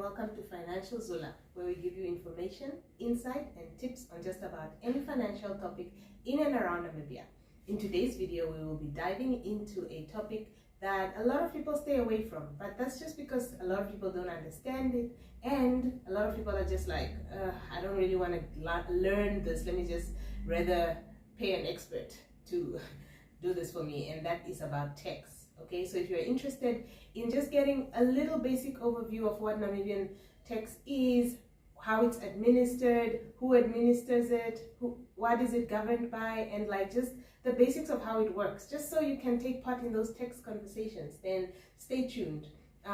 welcome to Financial Zula, where we give you information, insight, and tips on just about any financial topic in and around Namibia. In today's video, we will be diving into a topic that a lot of people stay away from, but that's just because a lot of people don't understand it, and a lot of people are just like, I don't really want to learn this, let me just rather pay an expert to do this for me, and that is about tax. Okay, so if you're interested in just getting a little basic overview of what Namibian tax is, how it's administered, who administers it, what is it governed by, and like just the basics of how it works, just so you can take part in those tax conversations, then stay tuned.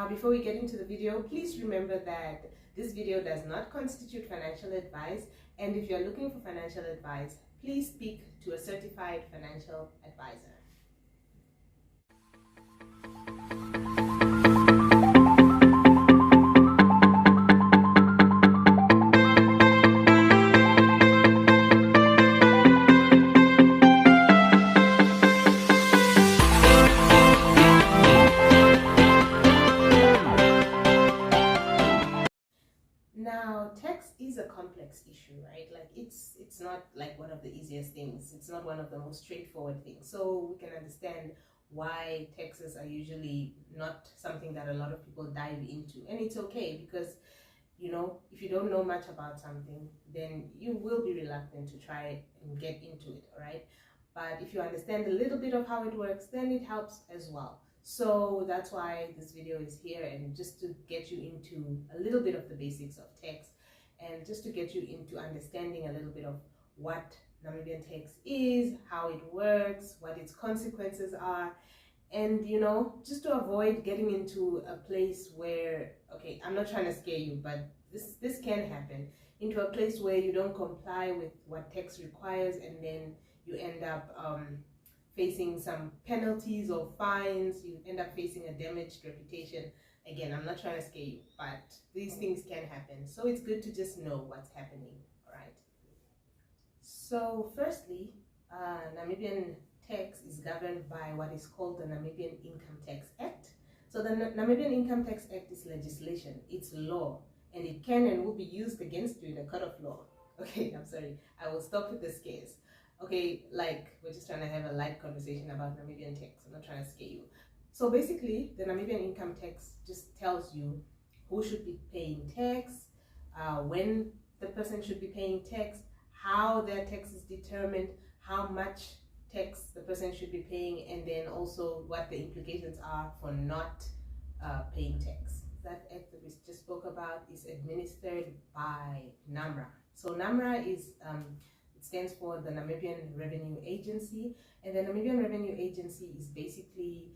Before we get into the video, please remember that this video does not constitute financial advice, and if you're looking for financial advice, please speak to a certified financial advisor. Now, tax is a complex issue, right? Like it's not like one of the easiest things. It's not one of the most straightforward things. So we can understand why taxes are usually not something that a lot of people dive into. And it's okay because, you know, if you don't know much about something, then you will be reluctant to try and get into it, all right? But if you understand a little bit of how it works, then it helps as well. So that's why this video is here, and just to get you into a little bit of the basics of tax, and just to get you into understanding a little bit of what Namibian tax is, how it works, what its consequences are, and you know, just to avoid getting into a place where, okay, I'm not trying to scare you, but this can happen, into a place where you don't comply with what tax requires, and then you end up facing some penalties or fines, you end up facing a damaged reputation. Again, I'm not trying to scare you, but these things can happen. So it's good to just know what's happening, all right? So firstly, Namibian tax is governed by what is called the Namibian Income Tax Act. So the Namibian Income Tax Act is legislation, it's law, and it can and will be used against you in a court of law. Okay, I'm sorry, I will stop with the scares. Okay, like we're just trying to have a light conversation about Namibian tax. I'm not trying to scare you. So basically, the Namibian income tax just tells you who should be paying tax, when the person should be paying tax, how their tax is determined, how much tax the person should be paying, and then also what the implications are for not paying tax. That act that we just spoke about is administered by Namra. So Namra is it stands for the Namibian Revenue Agency, and the Namibian Revenue Agency is basically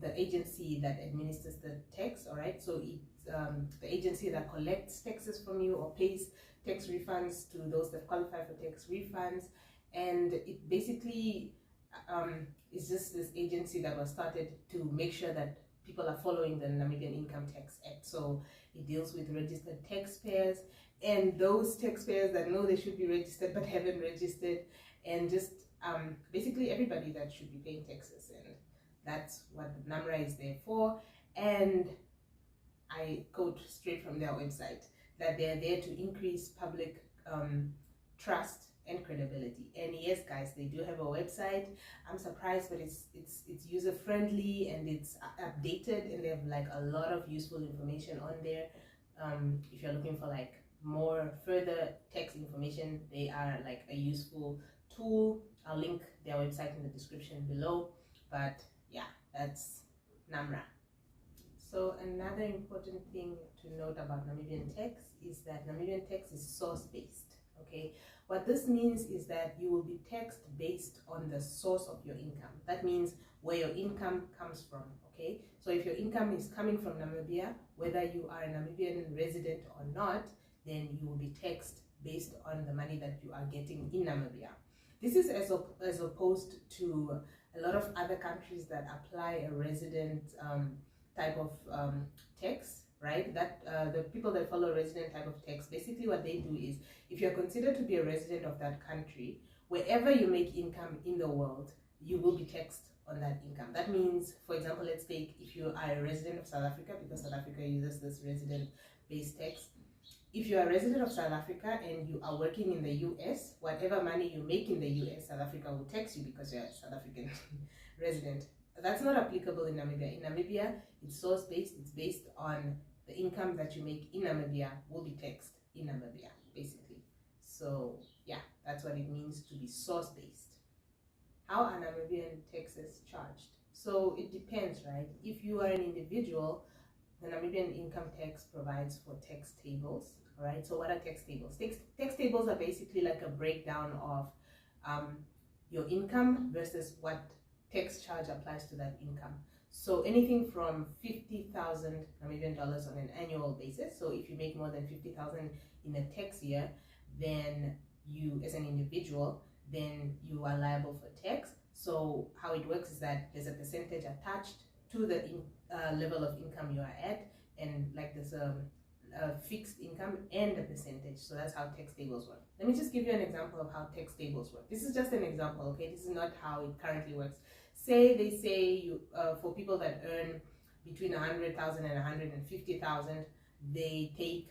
the agency that administers the tax, all right? So it's the agency that collects taxes from you or pays tax refunds to those that qualify for tax refunds, and it basically is just this agency that was started to make sure that people are following the Namibian Income Tax Act. So it deals with registered taxpayers and those taxpayers that know they should be registered but haven't registered, and just basically everybody that should be paying taxes, and that's what Namra is there for. And I quote straight from their website that they're there to increase public trust and credibility. And yes, guys, they do have a website. I'm surprised, but it's user friendly and it's updated, and they have like a lot of useful information on there. If you're looking for like more further tax information, they are like a useful tool. I'll link their website in the description below. But yeah, that's Namra. So another important thing to note about Namibian tax is that Namibian tax is source-based. Okay, what this means is that you will be taxed based on the source of your income. That means where your income comes from. Okay, so if your income is coming from Namibia, whether you are a Namibian resident or not, then you will be taxed based on the money that you are getting in Namibia. This is as opposed to a lot of other countries that apply a resident type of tax, right? That the people that follow resident type of tax, basically what they do is, if you're considered to be a resident of that country, wherever you make income in the world, you will be taxed on that income. That means, for example, let's take if you are a resident of South Africa, because South Africa uses this resident-based tax. If you are a resident of South Africa and you are working in the US, whatever money you make in the US, South Africa will tax you because you're a South African resident. That's not applicable in Namibia. In Namibia, it's source-based. It's based on the income that you make in Namibia will be taxed in Namibia, basically. So yeah, that's what it means to be source-based. How are Namibian taxes charged? So it depends, right? If you are an individual, the Namibian Income Tax provides for tax tables. All right, so what are tax tables? Tax tables are basically like a breakdown of your income versus what tax charge applies to that income. So anything from 50,000 Namibian dollars on an annual basis. So if you make more than 50,000 in a tax year, then you, as an individual, then you are liable for tax. So how it works is that there's a percentage attached to the level of income you are at, and like there's a fixed income and a percentage. So that's how tax tables work. Let me just give you an example of how tax tables work. This is just an example, okay? This is not how it currently works. Say they say you for people that earn between 100,000 and 150,000, they take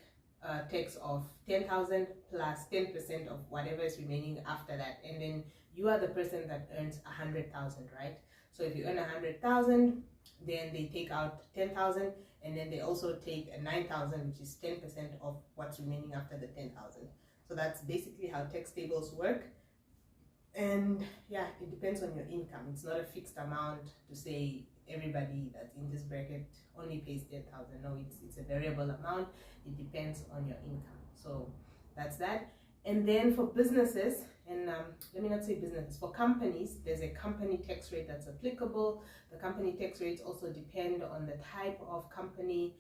tax of 10,000 plus 10% of whatever is remaining after that, and then you are the person that earns 100,000, right? So if you earn 100,000, then they take out 10,000, and then they also take a 9,000, which is 10% of what's remaining after the 10,000. So that's basically how tax tables work. And yeah, it depends on your income. It's not a fixed amount to say everybody that's in this bracket only pays 10,000. No, it's a variable amount. It depends on your income. So that's that. And then for businesses, and let me not say businesses, for companies, there's a company tax rate that's applicable. The company tax rates also depend on the type of company.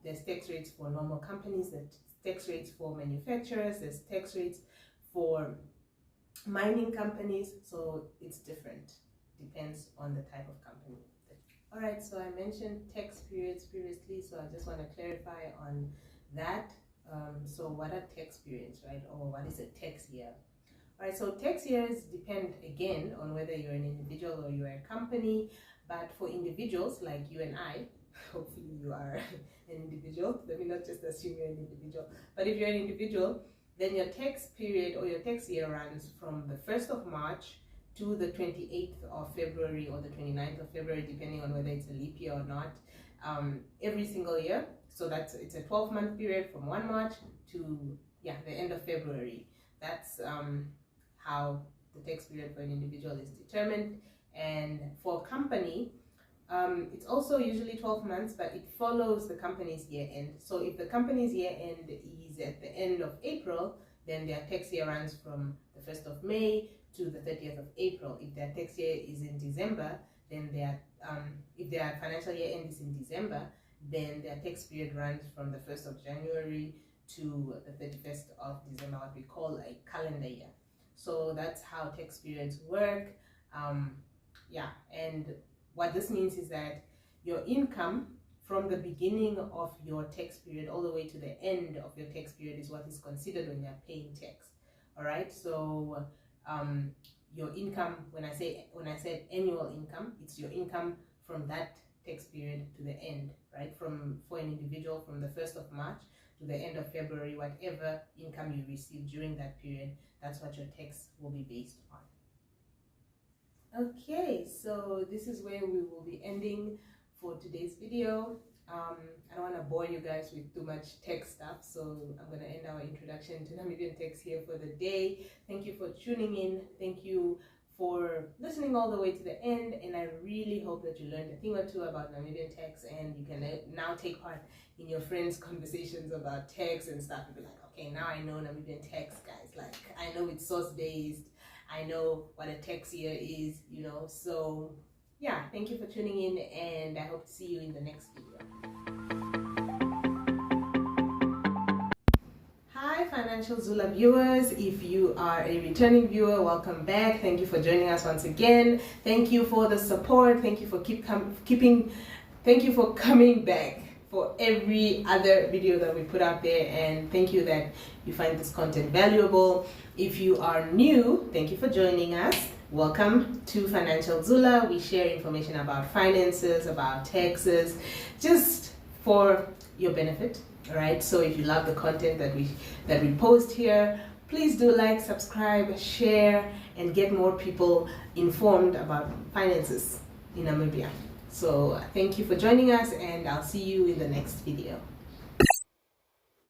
There's tax rates for normal companies, there's tax rates for manufacturers, there's tax rates for mining companies, so it's different, depends on the type of company. All right, so I mentioned tax periods previously, so I just want to clarify on that. So what are tax periods, right? Or what is a tax year? All right, so tax years depend again on whether you're an individual or you're a company. But for individuals like you and I, hopefully you are an individual. Let me not just assume you're an individual. But if you're an individual, then your tax period or your tax year runs from the 1st of March to the 28th of February or the 29th of February, depending on whether it's a leap year or not, every single year. So it's a 12-month period from 1 March to the end of February. That's how the tax period for an individual is determined. And for a company, it's also usually 12 months, but it follows the company's year end. So if the company's year end is at the end of April, then their tax year runs from the 1st of May to the 30th of April. If their tax year is in December, then if their financial year end is in December, then their tax period runs from the 1st of January to the 31st of December, what we call a calendar year. So that's how tax periods work. And what this means is that your income from the beginning of your tax period all the way to the end of your tax period is what is considered when you're paying tax. All right, so your income, when I said annual income, it's your income from that tax period to the end, right? For an individual, from the 1st of March to the end of February, whatever income you receive during that period, that's what your tax will be based on. Okay, so this is where we will be ending for today's video. I don't want to bore you guys with too much tech stuff, so I'm going to end our introduction to Namibian Tax here for the day. Thank you for tuning in. Thank you for listening all the way to the end, and I really hope that you learned a thing or two about Namibian tax, and you can now take part in your friends' conversations about tax and stuff and be like, okay, now I know Namibian tax, guys. Like, I know it's source-based. I know what a tax year is, you know. So yeah, thank you for tuning in, and I hope to see you in the next video. Hi Financial Zula viewers, if you are a returning viewer, welcome back. Thank you for joining us once again. Thank you for the support. Thank you for thank you for coming back for every other video that we put out there, and thank you that you find this content valuable. If you are new, thank you for joining us. welcome to Financial Zula. We share information about finances, about taxes, just for your benefit. All right, so if you love the content that we post here, please do like, subscribe, share, and get more people informed about finances in Namibia. So thank you for joining us, and I'll see you in the next video.